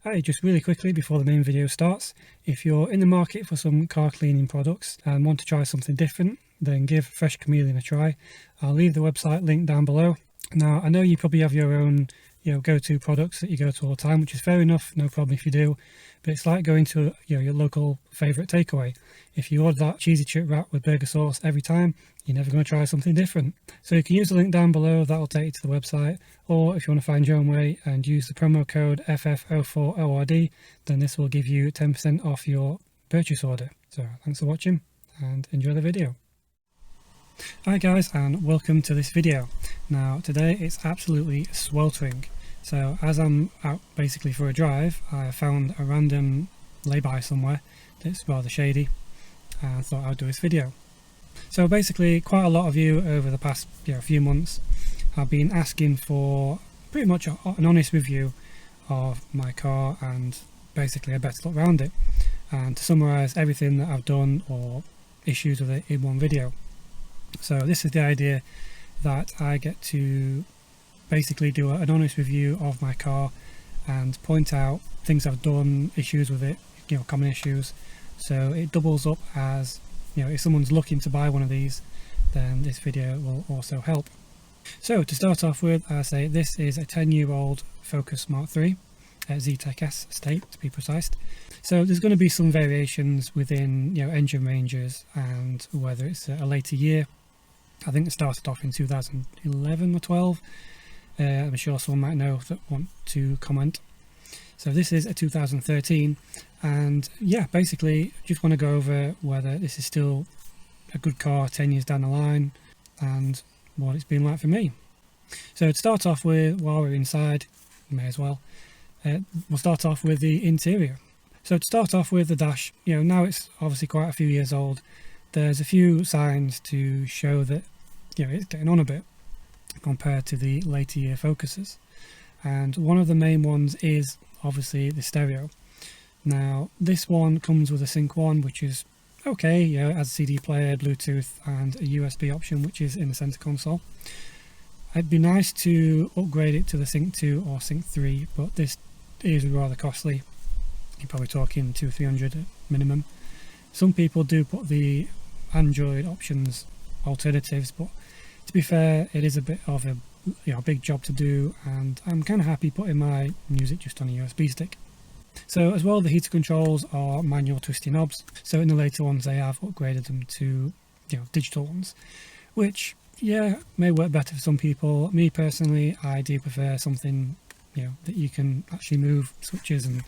Hey, just really quickly before the main video starts, if you're in the market for some car cleaning products and want to try something different, then give Fresh Chameleon a try. I'll leave the website link down below. Now, I know you probably have your own go-to products that you go to all the time, which is fair enough, no problem if you do, but it's like going to your local favourite takeaway. If you order that cheesy chip wrap with burger sauce every time, you're never going to try something different. So you can use the link down below, that'll take you to the website, or if you want to find your own way and use the promo code FF04ORD, then this will give you 10% off your purchase order. So thanks for watching and enjoy the video. Hi guys, and welcome to this video. Now today it's absolutely sweltering, so as I'm out basically for a drive, I found a random lay-by somewhere that's rather shady and I thought I'd do this video. So basically quite a lot of you over the past few months have been asking for pretty much an honest review of my car and basically a better look around it, and to summarise everything that I've done or issues with it in one video. So this is the idea, that I get to basically do an honest review of my car and point out things I've done, issues with it, common issues. So it doubles up as, if someone's looking to buy one of these, then this video will also help. So to start off with, I say this is a 10-year-old Focus Mk3, Z-Tech S estate to be precise. So there's going to be some variations within engine ranges and whether it's a later year. I think it started off in 2011 or 12. I'm sure someone might know that want to comment. So this is a 2013, and yeah, basically just want to go over whether this is still a good car 10 years down the line and what it's been like for me. So to start off with, while we're inside, may as well, we'll start off with the interior. So to start off with the dash, now it's obviously quite a few years old. There's a few signs to show that it's getting on a bit compared to the later year Focuses, and one of the main ones is obviously the stereo. Now this one comes with a Sync 1, which is okay, it has a CD player, Bluetooth and a USB option which is in the center console. It'd be nice to upgrade it to the Sync 2 or Sync 3, but this is rather costly. You're probably talking $200-300 minimum. Some people do put the Android options alternatives, but to be fair, it is a bit of a big job to do, and I'm kind of happy putting my music just on a USB stick. So as well, the heater controls are manual twisty knobs, so in the later ones they have upgraded them to digital ones, which may work better for some people. Me personally, I do prefer something that you can actually move switches and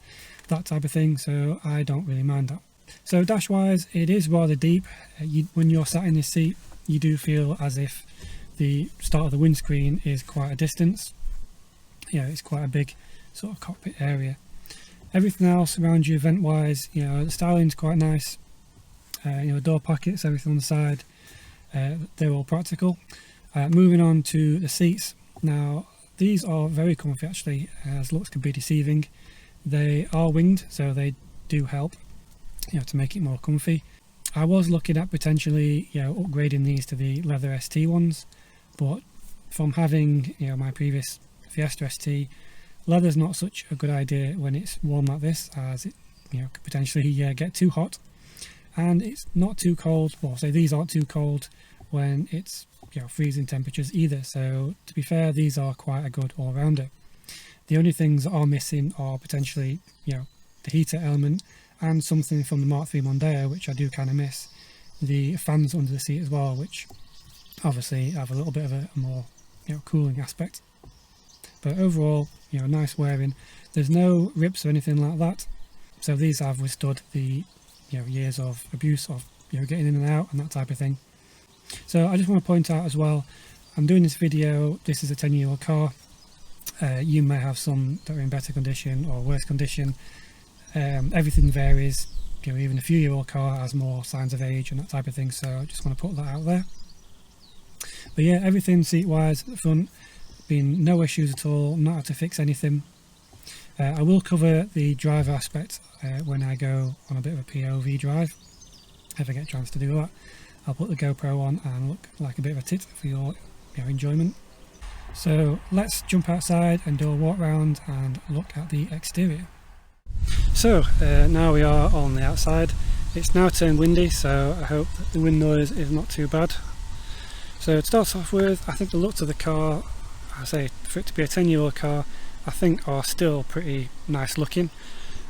that type of thing, so I don't really mind that. So dash wise, it is rather deep. When you're sat in this seat, you do feel as if the start of the windscreen is quite a distance. It's quite a big sort of cockpit area. Everything else around you vent wise, the styling's quite nice. Door pockets, everything on the side, they're all practical. Moving on to the seats. Now these are very comfy actually, as looks can be deceiving. They are winged, so they do help to make it more comfy. I was looking at potentially upgrading these to the leather ST ones, but from having my previous Fiesta ST, leather's not such a good idea when it's warm like this, as it could potentially get too hot, and it's not too cold. Well, say these aren't too cold when it's freezing temperatures either. So to be fair, these are quite a good all-rounder. The only things that are missing are potentially the heater element and something from the Mk3 Mondeo, which I do kind of miss. The fans under the seat as well, which obviously have a little bit of a more cooling aspect. But overall, nice wearing. There's no rips or anything like that. So these have withstood the years of abuse of getting in and out and that type of thing. So I just want to point out as well, I'm doing this video, this is a 10-year-old car. You may have some that are in better condition or worse condition. Everything varies. Even a few-year-old car has more signs of age and that type of thing, so I just want to put that out there. But yeah, everything seat-wise at the front, been no issues at all, not had to fix anything. I will cover the driver aspect when I go on a bit of a POV drive, if I get a chance to do that. I'll put the GoPro on and look like a bit of a tit for your enjoyment. So let's jump outside and do a walk round and look at the exterior. So now we are on the outside. It's now turned windy, so I hope that the wind noise is not too bad. So to start off with, I think the looks of the car, I say for it to be a 10-year-old car, I think are still pretty nice looking.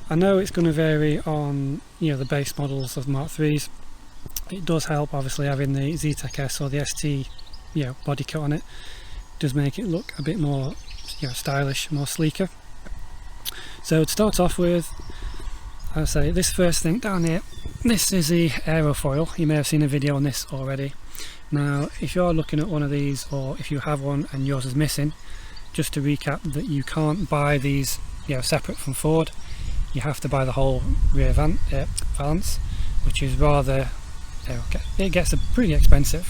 I know it's going to vary on, you know, the base models of Mark 3s. It does help obviously having the Zetec S or the ST, you know, body kit on it. It does make it look a bit more, you know, stylish, more sleeker. So to start off with, I say this first thing down here, this is the aerofoil. You may have seen a video on this already. Now if you're looking at one of these, or if you have one and yours is missing, just to recap, that you can't buy these, you know, separate from Ford. You have to buy the whole rear valance, which is rather, it gets pretty expensive.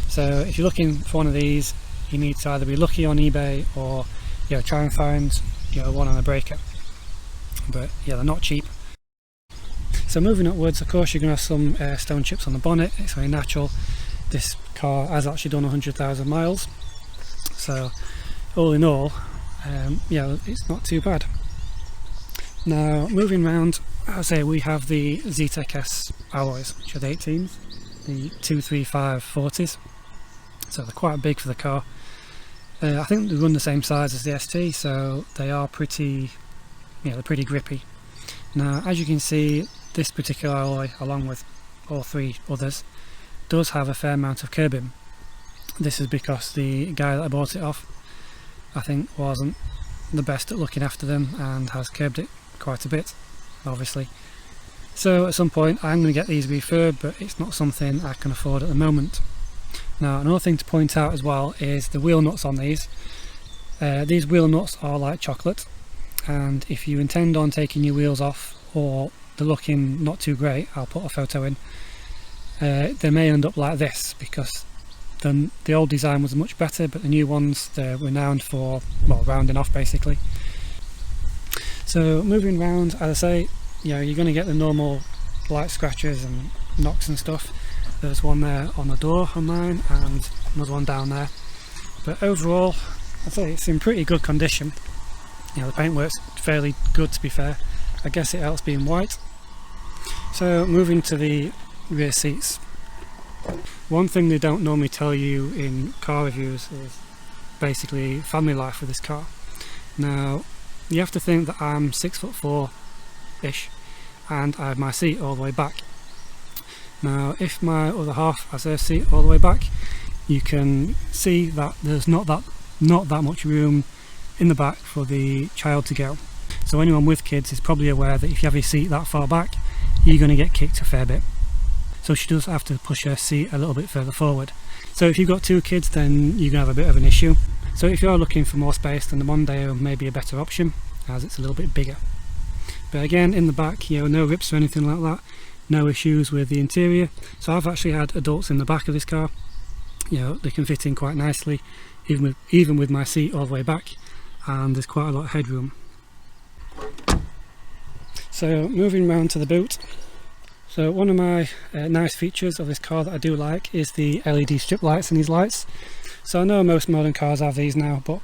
So if you're looking for one of these, you need to either be lucky on eBay or, you know, try and find, you know, one on a breaker. But yeah, they're not cheap. So moving upwards, of course, you're going to have some stone chips on the bonnet. It's very natural. This car has actually done 100,000 miles. So all in all, yeah, it's not too bad. Now moving round, I say we have the Zetec S alloys, which are the 18s, the 235/40s. So they're quite big for the car. I think they run the same size as the ST, so they are pretty, yeah, they're pretty grippy. Now as you can see, this particular alloy, along with all three others, does have a fair amount of curbing. This is because the guy that I bought it off, I think, wasn't the best at looking after them and has curbed it quite a bit, obviously. So at some point I'm going to get these refurbed, but it's not something I can afford at the moment. Now another thing to point out as well is the wheel nuts on these. These wheel nuts are like chocolate, and if you intend on taking your wheels off, or they're looking not too great, I'll put a photo in, they may end up like this, because the old design was much better, but the new ones, they're renowned for, well, rounding off basically. So moving round, as I say, you know, you're going to get the normal light scratches and knocks and stuff. There's one there on the door on mine, and another one down there. But overall, I'd say it's in pretty good condition. You know, the paintwork's fairly good, to be fair. I guess it helps being white. So moving to the rear seats. One thing they don't normally tell you in car reviews is basically family life with this car. Now you have to think that I'm 6'4" and I have my seat all the way back. Now if my other half has her seat all the way back, you can see that there's not that much room in the back for the child to go. So anyone with kids is probably aware that if you have your seat that far back, you're going to get kicked a fair bit. So she does have to push her seat a little bit further forward. So if you've got two kids, then you're going to have a bit of an issue. So if you're looking for more space, then the Mondeo may be a better option, as it's a little bit bigger. But again, in the back, you know, no rips or anything like that, no issues with the interior. So I've actually had adults in the back of this car. You know, they can fit in quite nicely, even with my seat all the way back, and there's quite a lot of headroom. So moving round to the boot. So one of my nice features of this car that I do like is the LED strip lights in these lights. So I know most modern cars have these now, but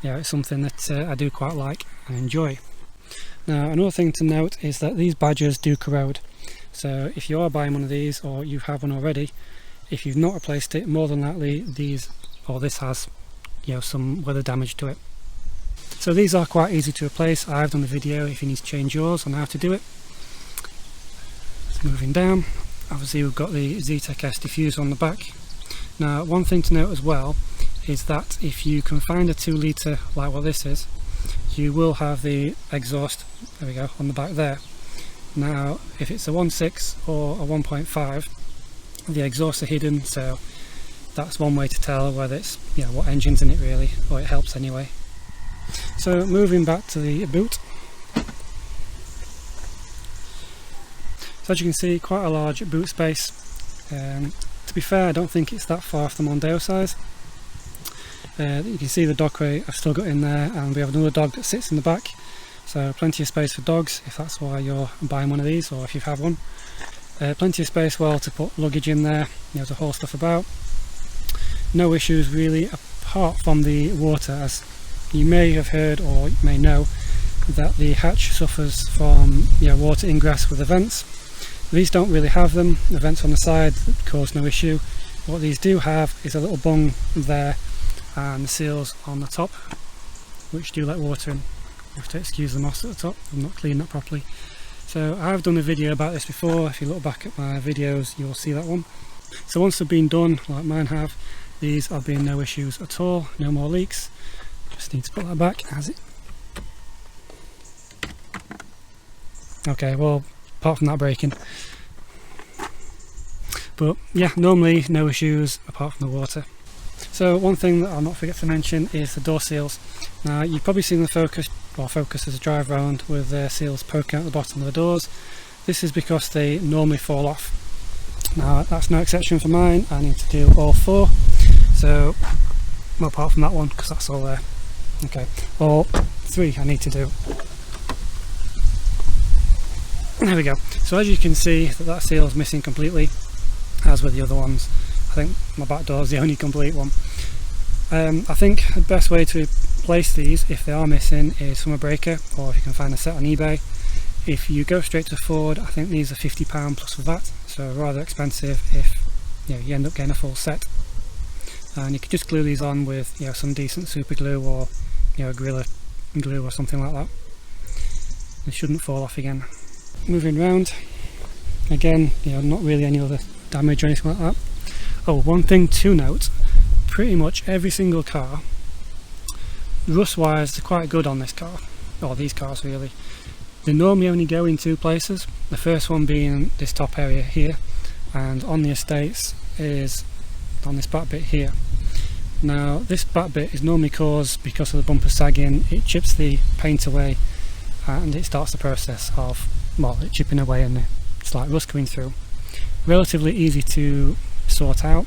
yeah, it's something that I do quite like and enjoy. Now another thing to note is that these badges do corrode. So if you are buying one of these, or you have one already, if you've not replaced it, more than likely this has, you know, some weather damage to it. So these are quite easy to replace. I've done a video if you need to change yours on how to do it. Moving down, obviously we've got the Zetec S diffuser on the back. Now one thing to note as well is that if you can find a 2 litre like what this is, you will have the exhaust, there we go, on the back there. Now if it's a 1.6 or a 1.5, the exhausts are hidden, so that's one way to tell whether it's, you know, what engine's in it really, or it helps anyway. So moving back to the boot. So as you can see, quite a large boot space. To be fair, I don't think it's that far off the Mondeo size. You can see the dog crate I've still got in there, and we have another dog that sits in the back. So plenty of space for dogs if that's why you're buying one of these, or if you have one. Plenty of space well to put luggage in there, you know, to haul stuff about. No issues really, apart from the water. As you may have heard or you may know, that the hatch suffers from water ingress with the vents. These don't really have them, the vents on the side cause no issue. What these do have is a little bung there and the seals on the top, which do let water in. You have to excuse the moss at the top, I've not cleaned that properly. So I've done a video about this before. If you look back at my videos you'll see that one. So once they've been done, like mine have, these have been no issues at all, no more leaks. Just need to put that back as it. Okay, well, apart from that breaking. But yeah, normally no issues apart from the water. So one thing that I'll not forget to mention is the door seals. Now you've probably seen the Focus as a drive round with their seals poking out the bottom of the doors. This is because they normally fall off. Now that's no exception for mine. I need to do all four. So, well, apart from that one, because that's all there. Okay, all three I need to do. There we go. So as you can see, that seal is missing completely, as with the other ones. I think my back door is the only complete one. I think the best way to replace these, if they are missing, is from a breaker, or if you can find a set on eBay. If you go straight to Ford, I think these are £50 plus VAT, so rather expensive if you end up getting a full set. And you could just glue these on with some decent super glue, or Gorilla glue or something like that. They shouldn't fall off again. Moving round, again, not really any other damage or anything like that. Oh, one thing to note, pretty much every single car, rust wise, they're quite good on this car, or these cars really. They normally only go in two places, the first one being this top area here, and on the estates is on this back bit here. Now this back bit is normally caused because of the bumper sagging. It chips the paint away and it starts the process of it chipping away and it's like rust coming through. Relatively easy to sort out.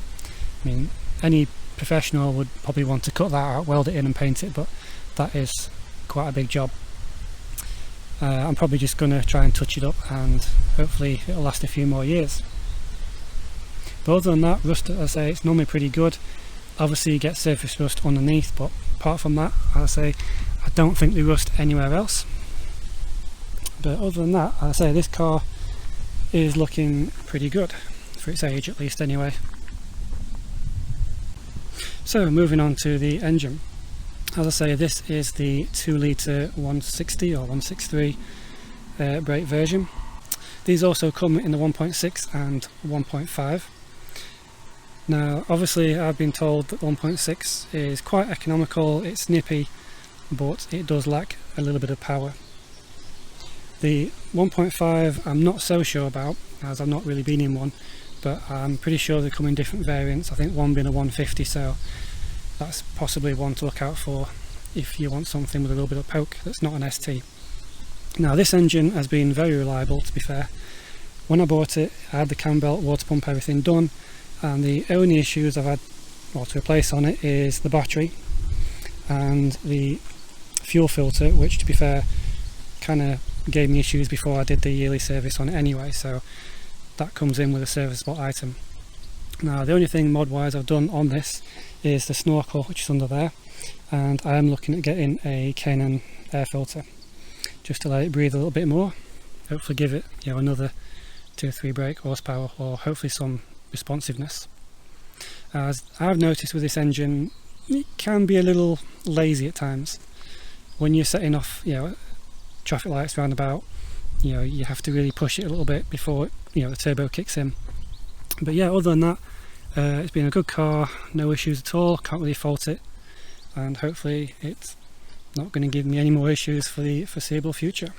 I mean, any professional would probably want to cut that out, weld it in and paint it, but that is quite a big job. I'm probably just going to try and touch it up and hopefully it'll last a few more years. But other than that, rust, as I say, it's normally pretty good. Obviously you get surface rust underneath, but apart from that, as I say, I don't think they rust anywhere else. But other than that, as I say, this car is looking pretty good for its age, at least anyway. So moving on to the engine. As I say, this is the 2 litre 160 or 163 brake version. These also come in the 1.6 and 1.5. Now obviously I've been told that 1.6 is quite economical, it's nippy, but it does lack a little bit of power. The 1.5 I'm not so sure about, as I've not really been in one, but I'm pretty sure they come in different variants. I think one being a 150, so that's possibly one to look out for if you want something with a little bit of poke that's not an ST. Now this engine has been very reliable, to be fair. When I bought it, I had the cam belt, water pump, everything done, and the only issues I've had to replace on it is the battery and the fuel filter, which to be fair kind of gave me issues before I did the yearly service on it anyway, so that comes in with a serviceable item. Now the only thing mod wise I've done on this is the snorkel, which is under there, and I am looking at getting a K&N air filter just to let it breathe a little bit more, hopefully give it another 2-3 brake horsepower, or hopefully some responsiveness. As I've noticed with this engine, it can be a little lazy at times. When you're setting off traffic lights roundabout, you have to really push it a little bit before the turbo kicks in. But yeah, other than that, it's been a good car, no issues at all, can't really fault it, and hopefully it's not going to give me any more issues for the foreseeable future.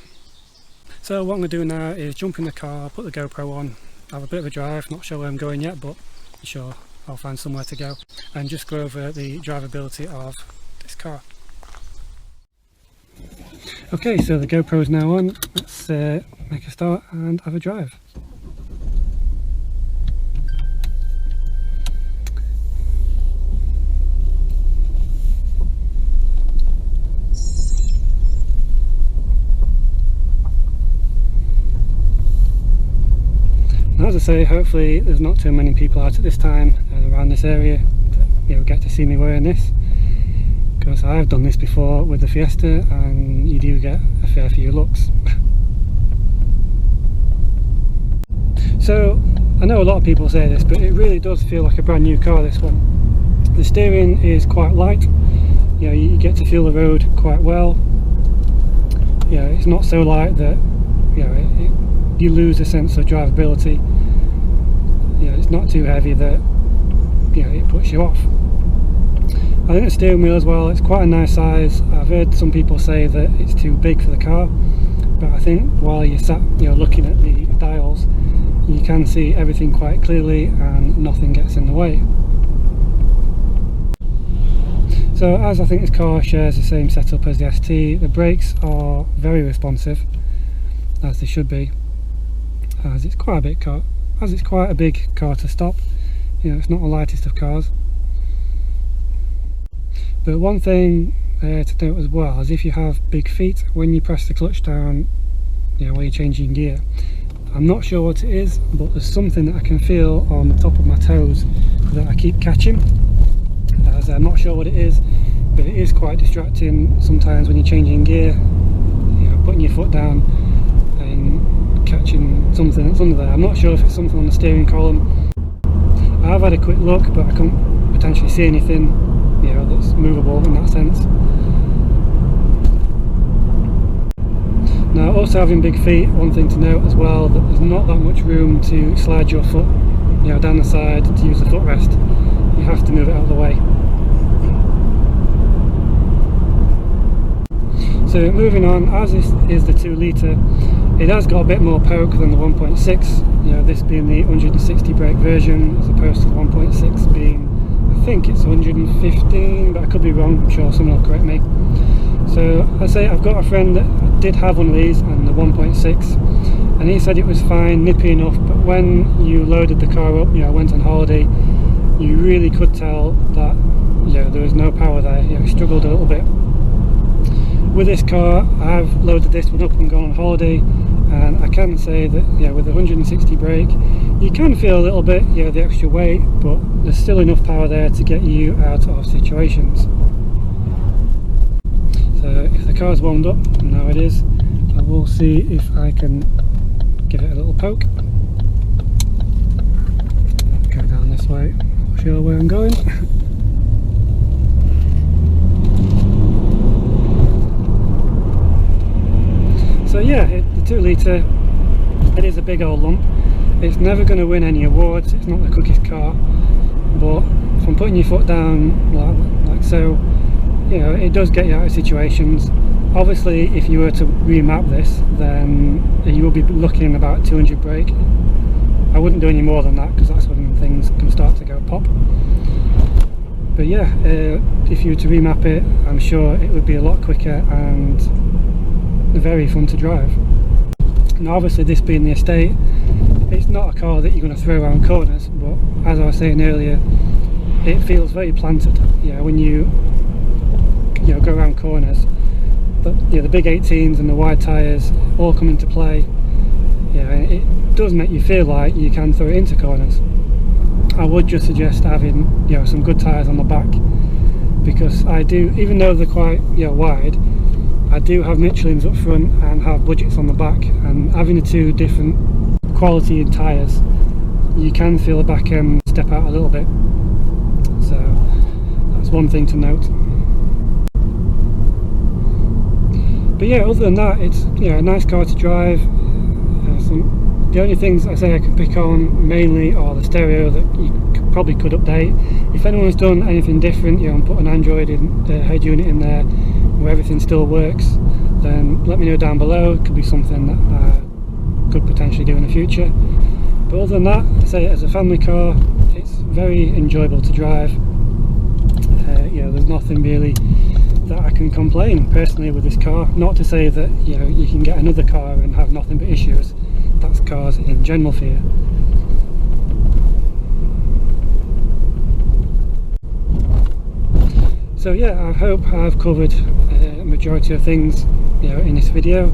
So what I'm going to do now is jump in the car, put the GoPro on, have a bit of a drive, not sure where I'm going yet, but I'm sure I'll find somewhere to go, and just go over the drivability of this car. Okay, so the GoPro is now on, let's make a start and have a drive. As I say, hopefully there's not too many people out at this time around this area that get to see me wearing this, because I've done this before with the Fiesta and you do get a fair for your looks. So I know a lot of people say this, but it really does feel like a brand new car, this one. The steering is quite light, you know, you get to feel the road quite well. You know, it's not so light that, you know, you lose a sense of drivability. You know, it's not too heavy that, you know, it puts you off. I think the steering wheel as well, it's quite a nice size. I've heard some people say that it's too big for the car, but I think while you're sat, you know, looking at the dials, you can see everything quite clearly and nothing gets in the way. So as I think this car shares the same setup as the ST, the brakes are very responsive, as they should be, as it's quite a big car to stop. You know, it's not the lightest of cars. But one thing to note as well is if you have big feet, when you press the clutch down, you know, when you're changing gear, I'm not sure what it is, but there's something that I can feel on the top of my toes that I keep catching. As I'm not sure what it is, but it is quite distracting sometimes when you're changing gear, you know, putting your foot down and catching something that's under there. I'm not sure if it's something on the steering column. I have had a quick look, but I can't potentially see anything, you know, that's movable in that sense. Now, also having big feet, one thing to note as well, that there's not that much room to slide your foot, you know, down the side to use the footrest. You have to move it out of the way. So moving on, as this is the 2 litre, it has got a bit more poke than the 1.6, you know, this being the 160 brake version as opposed to the 1.6 being, I think it's 115, but I could be wrong, I'm sure someone will correct me. So I say I've got a friend that did have one of these and the 1.6, and he said it was fine, nippy enough, but when you loaded the car up, you know, went on holiday, you really could tell that, you know, there was no power there. You know, it struggled a little bit. With this car, I've loaded this one up and gone on holiday, and I can say that, you know, with the 160 brake, you can feel a little bit, you know, the extra weight, but there's still enough power there to get you out of situations. So if the car's warmed up, and now it is, I will see if I can give it a little poke. Go down this way, not sure where I'm going. So yeah, the 2 litre, it is a big old lump. It's never going to win any awards, it's not the quickest car, but from putting your foot down like so, you know, it does get you out of situations. Obviously, if you were to remap this, then you will be looking about 200 brake. I wouldn't do any more than that, because that's when things can start to go pop. But yeah, if you were to remap it, I'm sure it would be a lot quicker and very fun to drive. Now obviously, this being the estate, it's not a car that you're going to throw around corners, but as I was saying earlier, it feels very planted. You know, when you know, go around corners, but you know, the big 18s and the wide tyres all come into play. You know, it does make you feel like you can throw it into corners. I would just suggest having, you know, some good tyres on the back, because I do, even though they're quite, you know, wide, I do have Michelins up front and have budgets on the back, and having the 2 different quality tyres, you can feel the back end step out a little bit. So that's one thing to note. But yeah, other than that, it's, you know, a nice car to drive. The only things I say I can pick on mainly are the stereo that you probably could update. If anyone's done anything different, you know, and put an Android head unit in there where everything still works, then let me know down below. It could be something that I could potentially do in the future. But other than that, I say as a family car, it's very enjoyable to drive. You know, there's nothing really that I can complain personally with this car. Not to say that, you know, you can get another car and have nothing but issues. That's cars in general for you. So yeah, I hope I've covered a majority of things, you know, in this video.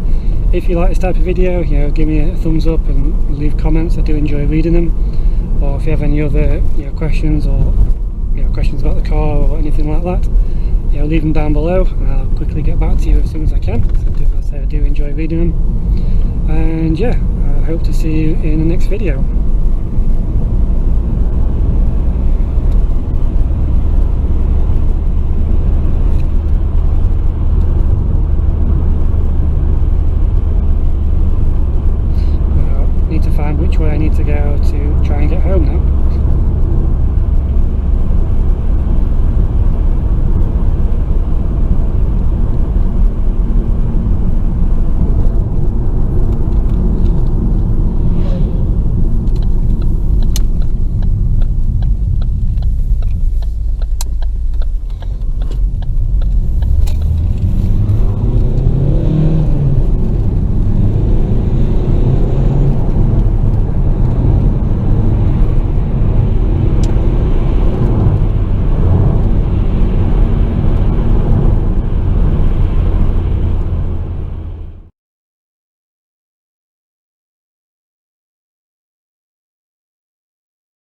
If you like this type of video, you know, give me a thumbs up and leave comments. I do enjoy reading them. Or if you have any other, you know, questions, or, you know, questions about the car or anything like that, you know, leave them down below and I'll quickly get back to you as soon as I can. So I I do enjoy reading them. And yeah, I hope to see you in the next video. Now, I need to find which way I need to go to try and get home now.